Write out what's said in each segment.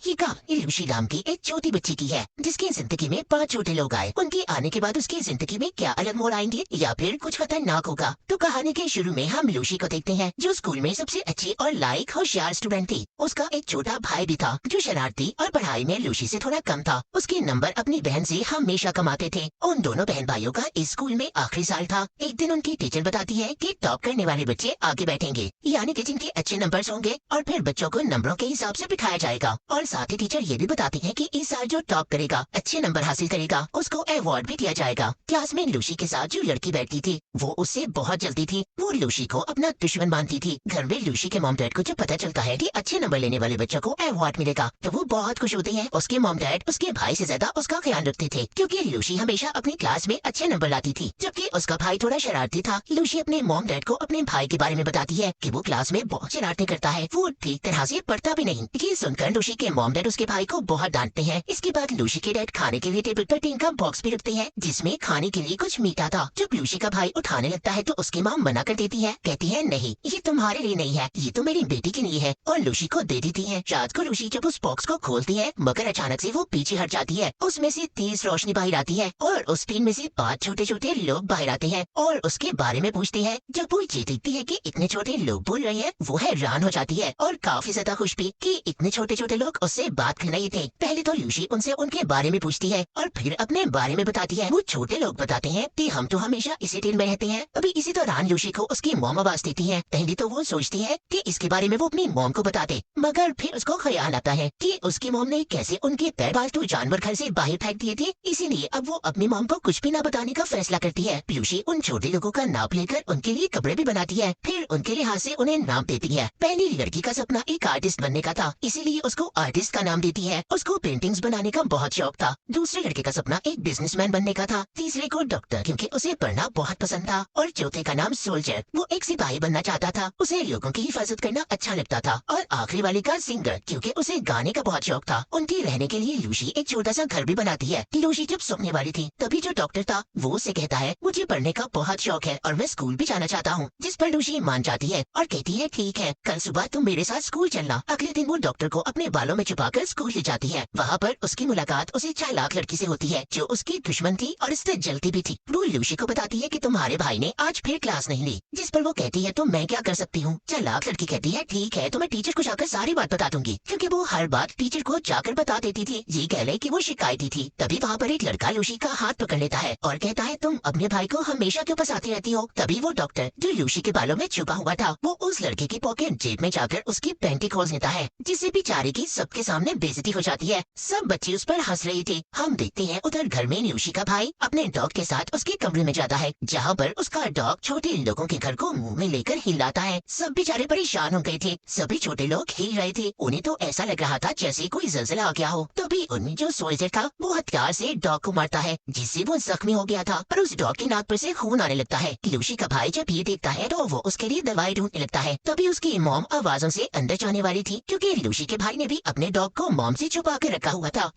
ये कहानी लूसी नाम की एक छोटी बच्ची की है जिसकी जिंदगी में 5 छोटे लोग आए। उनके आने के बाद उसकी जिंदगी में क्या अलग मोड़ आएंगे या फिर कुछ खतरनाक होगा। तो कहानी के शुरू में हम लूसी को देखते हैं जो स्कूल में सबसे अच्छी और लायक होशियार स्टूडेंट थी। उसका एक छोटा भाई भी था जो शरारती और पढ़ाई में लूसी से थोड़ा कम था। उसके नंबर अपनी बहन से हमेशा कम आते थे। उन दोनों बहन भाइयों का इस स्कूल में आखिरी साल था। एक दिन उनकी टीचर बताती है कि टॉप करने वाले बच्चे आगे बैठेंगे, यानी कि जिनके अच्छे नंबर्स होंगे, और फिर बच्चों को नंबरों के हिसाब से बिठाया जाएगा। और साथ ही टीचर ये भी बताती है कि इस साल जो टॉप करेगा, अच्छे नंबर हासिल करेगा, उसको अवार्ड भी दिया जाएगा। क्लास में लूसी के साथ जो लड़की बैठती थी वो उससे बहुत जलती थी। वो लूसी को अपना दुश्मन मानती थी। घर में लूसी के मॉम डैड को जब पता चलता है कि अच्छे नंबर लेने वाले बच्चों को अवार्ड मिलेगा तो वो बहुत खुश होते हैं। उसके मॉम डैड उसके भाई से ज्यादा उसका ख्याल रखते थे क्योंकि लूसी हमेशा अपनी क्लास में अच्छे नंबर लाती थी, जबकि उसका भाई थोड़ा शरारती था। लूसी अपने मॉम डैड को अपने भाई के बारे में बताती है कि वो क्लास में बहुत शरारतें करता है, वो ठीक तरह से पढ़ता भी नहीं। ये सुनकर लूसी के मॉम डैड उसके भाई को बहुत डांटते हैं। इसके बाद लूसी के डैड खाने के लिए टेबल पर टीन का बॉक्स भी रखते हैं जिसमें खाने के लिए कुछ मीठा था। जब लूसी का भाई उठाने लगता है तो उसकी माँ मना कर देती है, कहती है नहीं, ये तुम्हारे लिए नहीं है, ये तो मेरी बेटी के लिए है, और लूसी को दे देती है। रात को लूसी जब उस बॉक्स को खोलती है मगर अचानक से वो पीछे हट जाती है। उसमें से तेज रोशनी बाहर आती है और उस टीन में से 5 छोटे छोटे लोग बाहर आते हैं और उसके बारे में पूछते हैं। जब वो ये देखती है कि इतने छोटे लोग बोल रहे हैं वो हैरान हो जाती है और काफी ज्यादा खुश भी कि इतने छोटे छोटे लोग उससे बात कर रहे थे। पहले तो लूसी उनसे उनके बारे में पूछती है और फिर अपने बारे में बताती है। वो छोटे लोग बताते हैं कि हम तो हमेशा इसी टीन में रहते हैं। अभी इसी दौरान लूसी को उसकी मॉम आवाज देती है। पहले तो वो सोचती है कि इसके बारे में वो अपनी मॉम को बता दे, मगर फिर उसको ख्याल आता है कि उसकी मॉम ने कैसे उनके पालतू जानवर घर से बाहर फेंक दिए थे, इसीलिए अब वो अपनी मॉम को कुछ भी न बताने का फैसला करती है। लूसी उन छोटे लोगों का नाप लेकर उनके लिए कपड़े भी बनाती है, फिर उनके लिहाज से उन्हें नाम देती है। पहली लड़की का सपना एक आर्टिस्ट बनने का था, इसीलिए उसको आर्टिस्ट का नाम देती है। उसको पेंटिंग्स बनाने का बहुत शौक था। दूसरे लड़के का सपना एक बिजनेसमैन बनने का था, तीसरे को डॉक्टर क्योंकि उसे पढ़ना बहुत पसंद था, और चौथे का नाम सोल्जर, वो एक सिपाही बनना चाहता था, उसे लोगों की हिफाजत करना अच्छा लगता था, और आखिरी वाले का सिंगर क्योंकि उसे गाने का बहुत शौक था। उनके रहने के लिए लूसी एक छोटा सा घर भी बनाती है। लूसी जब सोने वाली थी तभी जो डॉक्टर था वो उसे कहता है मुझे पढ़ने का बहुत शौक है और मैं स्कूल भी जाना चाहता हूँ, जिस पर लूसी मान जाती है और कहती है ठीक है, कल सुबह तुम मेरे साथ स्कूल चलना। अगले दिन वो डॉक्टर को अपने बालों में छुपाकर स्कूल ले जाती है। वहाँ पर उसकी मुलाकात उसे चालाक लड़की से होती है जो उसकी दुश्मन थी और इससे जलती भी थी। वो लूसी को बताती है कि तुम्हारे भाई ने आज फिर क्लास नहीं ली, जिस पर वो कहती है तो मैं क्या कर सकती हूँ। चालाक लड़की कहती है ठीक है, तो मैं टीचर को जाकर सारी बात बता दूंगी, क्योंकि वो हर बात टीचर को जाकर बता देती थी। ये कह ले कि वो शिकायती थी। तभी वहाँ पर एक लड़का लूसी का हाथ पकड़ लेता है और कहता है तुम अपने भाई को हमेशा क्यों फंसाती रहती हो। तभी वो डॉक्टर जो लूसी के बालों में छुपा हुआ था वो उस लड़के की पॉकेट जेब में जाकर उसकी पैंटी खोल लेता है, जिससे बेचारे की सबके सामने बेइज्जती हो जाती है। सब बच्चे उस पर हंस रहे थे। हम देखते हैं उधर घर में लूसी का भाई अपने डॉग के साथ उसके कमरे में जाता है जहाँ पर उसका डॉग छोटे लोगों के घर को मुंह में लेकर हिलाता है। सब बेचारे परेशान हो गए थे। सभी छोटे लोग हिल रहे थे। उन्हें तो ऐसा लग रहा था जैसे कोई ज़लज़ला आ गया हो। तभी उनमें जो सोल्जर था वो हथियार से डॉग को मारता है जिससे वो जख्मी हो गया था और उस डॉग की नाक पर से खून आने लगता है। लूसी का भाई जब ये देखता है तो वो उसके लिए दवाई ढूंढने लगता है। तभी उसकी मॉम आवाजों से अंदर जाने वाली थी क्योंकि लूसी के भाई ने भी अपने डॉग को मॉम से छुपा के रखा हुआ था।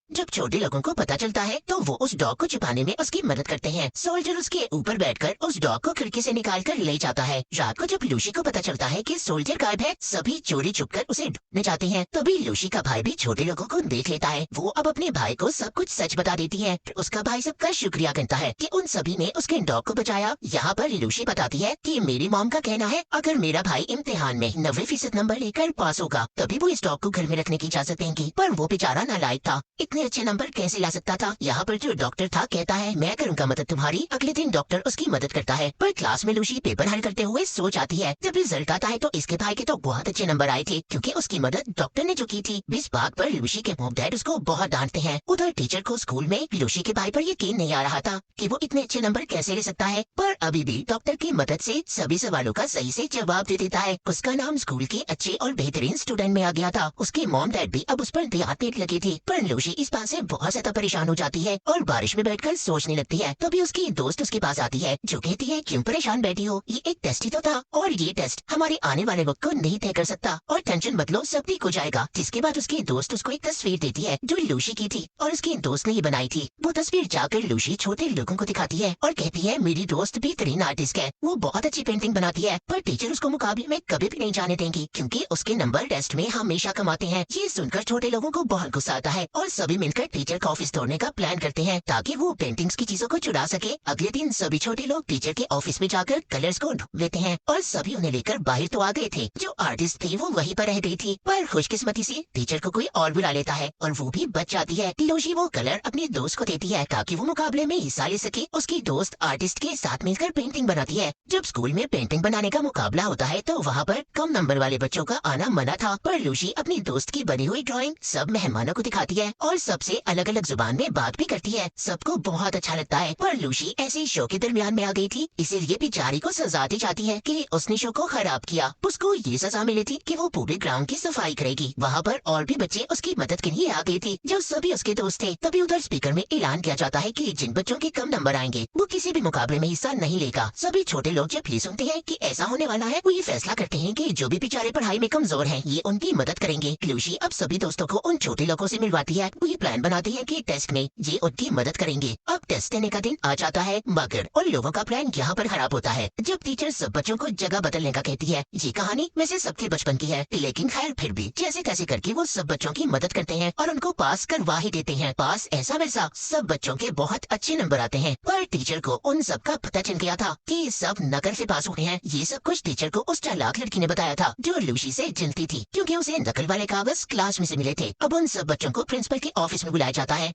जब छोटे लोगों को पता चलता है तो वो उस डॉग को छुपाने में उसकी मदद करते हैं। सोल्जर उसके ऊपर बैठकर उस डॉग को खिड़की से निकाल कर ले जाता है। रात को जब लूसी को पता चलता है कि सोल्जर गायब है, सभी चोरी छुपकर उसे ढूंढने जाते हैं। तभी लूसी का भाई भी छोटे लोगों को देख लेता है। वो अब अपने भाई को सब कुछ सच बता देती है। उसका भाई सबका शुक्रिया करता है कि उन सभी ने उसके डॉग को बचाया। यहाँ पर लूसी बताती है कि मेरी मॉम का कहना है अगर मेरा भाई इम्तिहान में 90% नंबर लेकर पास होगा तभी वो इस डॉग को घर में रखने की इजाजत देंगी, पर वो बेचारा नालायक था, इतने अच्छे नंबर कैसे ला सकता था। यहाँ पर जो डॉक्टर था कहता है मैं करूंगा मदद तुम्हारी। अगले दिन डॉक्टर उसकी मदद करता है, पर क्लास में लूसी पेपर हल करते हुए सो जाती है। जब रिजल्ट आता है तो इसके भाई के तो बहुत अच्छे नंबर आए थे क्योंकि उसकी मदद डॉक्टर ने जो की थी। इस बात पर लूसी के मॉम डैड उसको बहुत डांटते हैं। उधर टीचर को स्कूल में लूसी के भाई पर यकीन नहीं आ रहा था कि वो इतने अच्छे नंबर कैसे ले सकता है, पर अभी भी डॉक्टर की मदद से सभी सवालों का सही से जवाब दे देता है। उसका नाम स्कूल के अच्छे और बेहतरीन स्टूडेंट में आ गया था। उसके मॉम डैड भी अब उस पर ध्यान देने लगे थे, पर लूसी इस इस बात से बहुत ज्यादा परेशान हो जाती है और बारिश में बैठकर सोचने लगती है। तभी उसकी दोस्त उसके पास आती है जो कहती है क्यों परेशान बैठी हो, ये एक टेस्ट ही तो था और ये टेस्ट हमारे आने वाले वक्त को नहीं तय कर सकता और टेंशन मत लो, सब ठीक हो जाएगा। जिसके बाद उसकी दोस्त उसको एक तस्वीर देती है जो लूसी की थी और उसकी दोस्त ने ही बनाई थी। वो तस्वीर जाकर लूसी छोटे लोगों को दिखाती है और कहती है मेरी दोस्त बेहतरीन आर्टिस्ट है, वो बहुत अच्छी पेंटिंग बनाती है, पर टीचर उसको मुकाबले में कभी भी नहीं जाने देंगी क्योंकि उसके नंबर टेस्ट में हमेशा कम आते हैं। ये सुनकर छोटे लोगों को बहुत गुस्सा आता है और सभी मिलकर टीचर का ऑफिस तोड़ने का प्लान करते हैं ताकि वो पेंटिंग्स की चीजों को चुरा सके। अगले दिन सभी छोटे लोग टीचर के ऑफिस में जाकर कलर्स को ढूंढ लेते हैं और सभी उन्हें लेकर बाहर तो आ गए थे। जो आर्टिस्ट थी वो वहीं पर रह गई थी, पर खुशकिस्मती से टीचर को कोई और बुला लेता है और वो भी बच जाती है। लूसी वो कलर अपनी दोस्त को देती है ताकि वो मुकाबले में हिस्सा ले सके। उसकी दोस्त आर्टिस्ट के साथ मिलकर पेंटिंग बनाती है। जब स्कूल में पेंटिंग बनाने का मुकाबला होता है तो वहाँ पर कम नंबर वाले बच्चों का आना मना था, पर लूसी अपनी दोस्त की बनी हुई ड्राइंग सब मेहमानों को दिखाती है और सबसे अलग अलग जुबान में बात भी करती है। सबको बहुत अच्छा लगता है, पर लूसी ऐसे शो के दरमियान में आ गई थी, इसीलिए बेचारी को सजा दी जाती है कि उसने शो को खराब किया। उसको ये सजा मिली थी कि वो पूरे ग्राउंड की सफाई करेगी। वहाँ पर और भी बच्चे उसकी मदद के लिए आ गए थे जो सभी उसके दोस्त थे। तभी उधर स्पीकर में ऐलान किया जाता है कि जिन बच्चों के कम नंबर आएंगे वो किसी भी मुकाबले में हिस्सा नहीं लेगा। सभी छोटे लोग जब ये सुनते हैं कि ऐसा होने वाला है वो ये फैसला करते हैं कि जो भी बेचारे पढ़ाई में कमजोर हैं ये उनकी मदद करेंगे। लूसी अब सभी दोस्तों को उन छोटे लोगों से मिलवाती है। वो ये प्लान बनाती है कि टेस्ट में ये उनकी मदद करेंगे। अब टेस्ट देने का दिन आ जाता है मगर उन लोगों का प्लान यहाँ पर खराब होता है जब टीचर सब बच्चों को जगह बदलने का कहती है। ये कहानी वैसे सबके बचपन की है, लेकिन खैर फिर भी जैसे तैसे करके वो सब बच्चों की मदद करते हैं और उनको पास करवा ही देते हैं। पास ऐसा वैसा सब बच्चों के बहुत अच्छे नंबर आते हैं, पर टीचर को उन सब का पता चल गया था कि सब नकल से पास हुए हैं। ये सब कुछ टीचर को उस चालाक लड़की ने बताया था जो लूसी से जलती थी क्योंकि उसे नकल वाले कागज क्लास में से मिले थे। अब उन सब बच्चों को प्रिंसिपल के ऑफिस में बुलाया जाता है।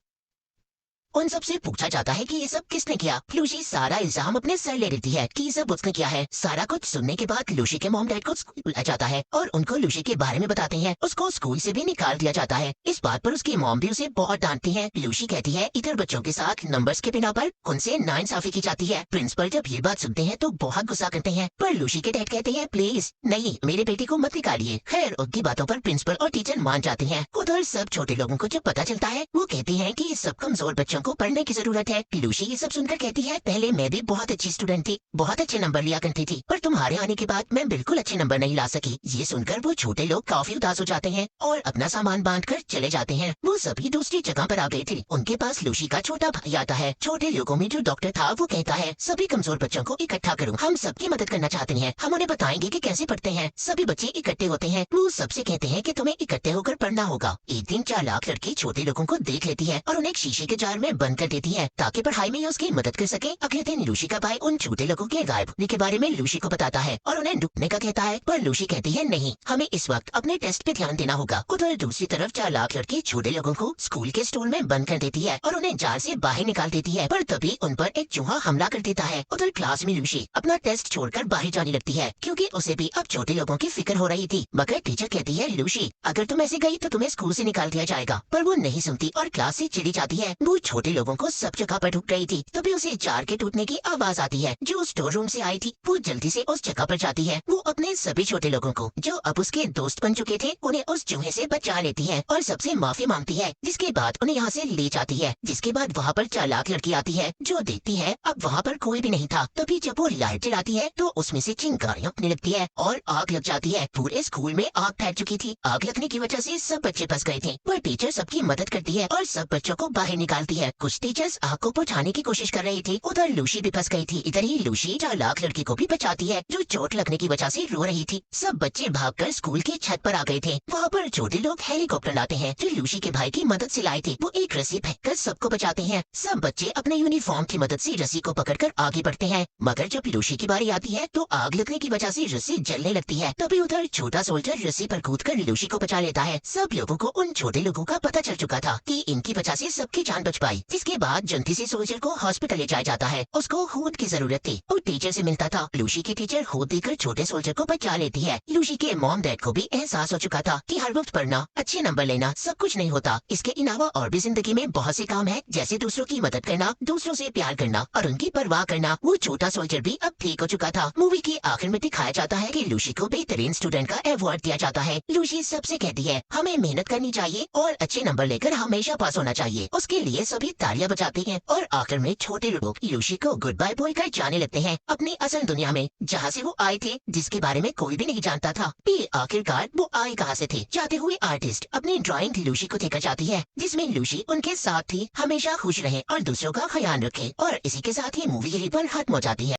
उन सबसे पूछा जाता है कि ये सब किसने किया। लूसी सारा इल्जाम अपने सर ले लेती है कि ये सब उसने किया है। सारा कुछ सुनने के बाद लूसी के मॉम डैड को स्कूल बुलाया जाता है और उनको लूसी के बारे में बताते हैं। उसको स्कूल से भी निकाल दिया जाता है। इस बात पर उसकी मॉम भी उसे बहुत डांटती है। लूसी कहती है इधर बच्चों के साथ नंबर्स के बिना पर उनसे नाइंसाफी की जाती है। प्रिंसिपल जब ये बात सुनते हैं तो बहुत गुस्सा करते हैं, पर लूसी के डैड कहते हैं प्लीज नहीं, मेरे बेटे को मत निकालिए। खैर उनकी बातों पर प्रिंसिपल और टीचर मान जाते हैं। उधर सब छोटे लोगों को जब पता चलता है वो कहते हैं कि सब कमजोर बच्चों को पढ़ने की जरूरत है। लूसी ये सब सुनकर कहती है पहले मैं भी बहुत अच्छी स्टूडेंट थी, बहुत अच्छे नंबर लिया करती थी, पर तुम्हारे आने के बाद मैं बिल्कुल अच्छे नंबर नहीं ला सकी। ये सुनकर वो छोटे लोग काफी उदास हो जाते हैं और अपना सामान बांधकर चले जाते हैं। वो सभी दूसरी जगह पर आ गए थे। उनके पास लूसी का छोटा भाई आता है। छोटे लोगों में जो डॉक्टर था वो कहता है सभी कमजोर बच्चों को इकट्ठा करो, हम सबकी मदद करना चाहते हैं, हम उन्हें बताएंगे कि कैसे पढ़ते हैं। सभी बच्चे इकट्ठे होते हैं। वो सबसे कहते हैं कि तुम्हें इकट्ठे होकर पढ़ना होगा। एक दिन चालाक लड़की छोटे लोगों को देख लेती है और उन्हें एक शीशे के जार में बंद कर देती है ताकि पढ़ाई में उसकी मदद कर सके। अगले दिन लूसी का भाई उन छोटे लोगों के गायब होने के बारे में लूसी को बताता है और उन्हें ढूंढने का कहता है, पर लूसी कहती है नहीं, हमें इस वक्त अपने टेस्ट पे ध्यान देना होगा। उधर दूसरी तरफ चालाक लड़की छोटे लोगों को स्कूल के स्टोर में बंद कर देती है और उन्हें जार से बाहर निकाल देती है, पर तभी उन पर एक चूहा हमला कर देता है। उधर क्लास में लूसी अपना टेस्ट छोड़कर बाहर जाने लगती है क्योंकि उसे भी अब छोटे लोगों की फिक्र हो रही थी। मगर टीचर कहती है लूसी अगर तुम ऐसे गई तो तुम्हें स्कूल से निकाल दिया जाएगा, पर वो नहीं सुनती और क्लास से चली जाती है। वो छोटे लोगों को सब जगह पर ढूंढ रही थी। तभी उसे जार के टूटने की आवाज आती है जो स्टोर रूम से आई थी। वो जल्दी से उस जगह पर जाती है। वो अपने सभी छोटे लोगों को जो अब उसके दोस्त बन चुके थे उन्हें उस चूहे से बचा लेती है और सबसे माफी मांगती है, जिसके बाद उन्हें यहाँ से ले जाती है। जिसके बाद वहाँ पर चालाक लड़की आती है जो देखती है अब वहाँ पर कोई भी नहीं था। तभी जब वो लाइट जलाती है तो उसमें से चिंगारियां उठने लगती है और आग लग जाती है। पूरे स्कूल में आग फैल चुकी थी। आग लगने की वजह से सब बच्चे फंस गए थे, पर टीचर सबकी मदद करती है और सब बच्चों को बाहर निकालती है। कुछ टीचर्स आग को बुझाने की कोशिश कर रही थी। उधर लूसी भी फंस गई थी। इधर ही लूसी चालाक लड़की को भी बचाती है जो चोट लगने की वजह से रो रही थी। सब बच्चे भागकर स्कूल की छत पर आ गए थे। वहाँ पर छोटे लोग हेलीकॉप्टर लाते हैं जो लूसी के भाई की मदद से लाए थे। वो एक रस्सी फेंककर सबको बचाते हैं। सब बच्चे अपने यूनिफॉर्म की मदद से रस्सी को पकड़कर आगे बढ़ते हैं, मगर जब लूसी की बारी आती है तो आग लगने की वजह से रस्सी जलने लगती है। तभी उधर छोटा सोल्जर रस्सी पर कूदकर लूसी को बचा लेता है। सब लोगों को उन छोटे लोगों का पता चल चुका था कि इनकी वजह से सबकी जान बच पाई। आई, जिसके बाद जल्दी से सोल्जर को हॉस्पिटल ले जाया जाता है। उसको खून की जरूरत थी और टीचर से मिलता था। लूसी की टीचर खून देकर छोटे सोल्जर को बचा लेती है। लूसी के मॉम डैड को भी एहसास हो चुका था कि हर वक्त पढ़ना, अच्छे नंबर लेना सब कुछ नहीं होता। इसके अलावा और भी जिंदगी में बहुत से काम है, जैसे दूसरों की मदद करना, दूसरों से प्यार करना और उनकी परवाह करना। वो छोटा सोल्जर भी अब ठीक हो चुका था। मूवी के आखिर में दिखाया जाता है कि लूसी को बेहतरीन स्टूडेंट का अवार्ड दिया जाता है। लूसी सबसे कहती है हमें मेहनत करनी चाहिए और अच्छे नंबर लेकर हमेशा पास होना चाहिए। उसके लिए सभी तालियां बजाते हैं और आखिर में छोटे लोग लूसी को गुड बाय बोल कर जाने लगते हैं अपनी असल दुनिया में, जहाँ से वो आए थे, जिसके बारे में कोई भी नहीं जानता था कि आखिरकार वो आए कहाँ से थे। जाते हुए आर्टिस्ट अपनी ड्राइंग लूसी को देकर जाती है, जिसमें लूसी उनके साथ थी। हमेशा खुश रहे और दूसरों का ख्याल रखे। और इसी के साथ ही मूवी यहीं पर खत्म हो जाती है।